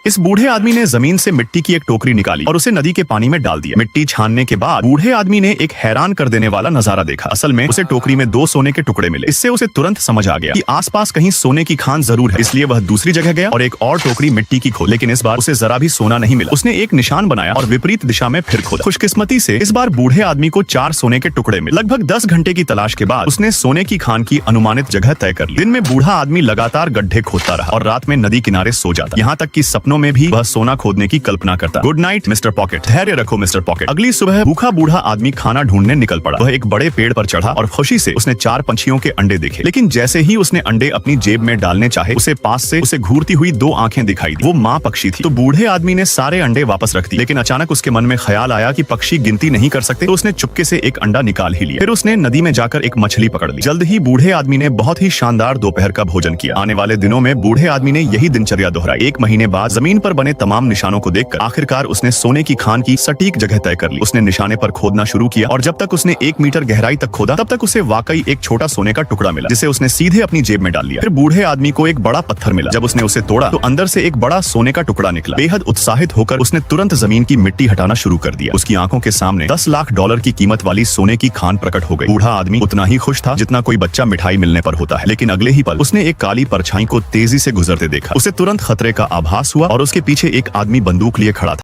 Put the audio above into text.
इस बूढ़े आदमी ने जमीन से मिट्टी की एक टोकरी निकाली और उसे नदी के पानी में डाल दिया। मिट्टी छानने के बाद बूढ़े आदमी ने एक हैरान कर देने वाला नजारा देखा। असल में उसे टोकरी में 2 सोने के टुकड़े मिले। इससे उसे तुरंत समझ आ गया कि आसपास कहीं सोने की खान जरूर है। इसलिए वह दूसरी जगह गया और एक और टोकरी मिट्टी की खोली, लेकिन इस बार उसे जरा भी सोना नहीं मिला। उसने एक निशान बनाया और विपरीत दिशा में फिर खोदा। खुशकिस्मती से इस बार बूढ़े आदमी को 4 सोने के टुकड़े मिले। लगभग 10 घंटे की तलाश के बाद उसने सोने की खान की अनुमानित जगह तय कर ली। दिन में बूढ़ा आदमी लगातार गड्ढे खोदता रहा और रात में नदी किनारे सो जाता। यहाँ तक कि सपनों में भी वह सोना खोदने की कल्पना करता। गुड नाइट मिस्टर पॉकेट, धैर्य रखो मिस्टर पॉकेट। अगली सुबह भूखा बूढ़ा आदमी खाना ढूंढने निकल पड़ा। वह एक बड़े पेड़ पर चढ़ा और खुशी से उसने 4 पंछियों के अंडे देखे। लेकिन जैसे ही उसने अंडे अपनी जेब में डालने चाहे, उसे पास से उसे घूरती हुई 2 आंखें दिखाई दी। वो माँ पक्षी थी। तो बूढ़े आदमी ने सारे अंडे वापस रख दिए। लेकिन अचानक उसके मन में ख्याल आया कि पक्षी गिनती नहीं कर सकते, तो उसने चुपके से एक अंडा निकाल ही लिया। फिर उसने नदी में जाकर एक मछली पकड़ ली। जल्द ही बूढ़े आदमी ने बहुत ही शानदार दोपहर का भोजन किया। आने वाले दिनों में बूढ़े आदमी ने यही दिनचर्या दोहराई। 1 महीने बाद जमीन पर बने तमाम निशानों को देखकर आखिरकार उसने सोने की खान की सटीक जगह तय कर ली। उसने निशाने पर खोदना शुरू किया और जब तक उसने 1 मीटर गहराई तक खोदा, तब तक उसे वाकई एक छोटा सोने का टुकड़ा मिला, जिसे उसने सीधे अपनी जेब में डाल लिया। फिर बूढ़े आदमी को एक बड़ा पत्थर मिला। जब उसने उसे तोड़ा तो अंदर से एक बड़ा सोने का टुकड़ा निकला। बेहद उत्साहित होकर उसने तुरंत जमीन की मिट्टी हटाना शुरू कर दिया। उसकी आंखों के सामने $10 लाख की कीमत वाली सोने की खान प्रकट हो गई। बूढ़ा आदमी उतना ही खुश था जितना कोई बच्चा मिठाई मिलने पर होता है। लेकिन अगले ही पल उसने एक काली परछाई को तेजी से गुजरते देखा। उसे तुरंत खतरे का आभास हुआ और उसके पीछे एक आदमी बंदूक लिए खड़ा था।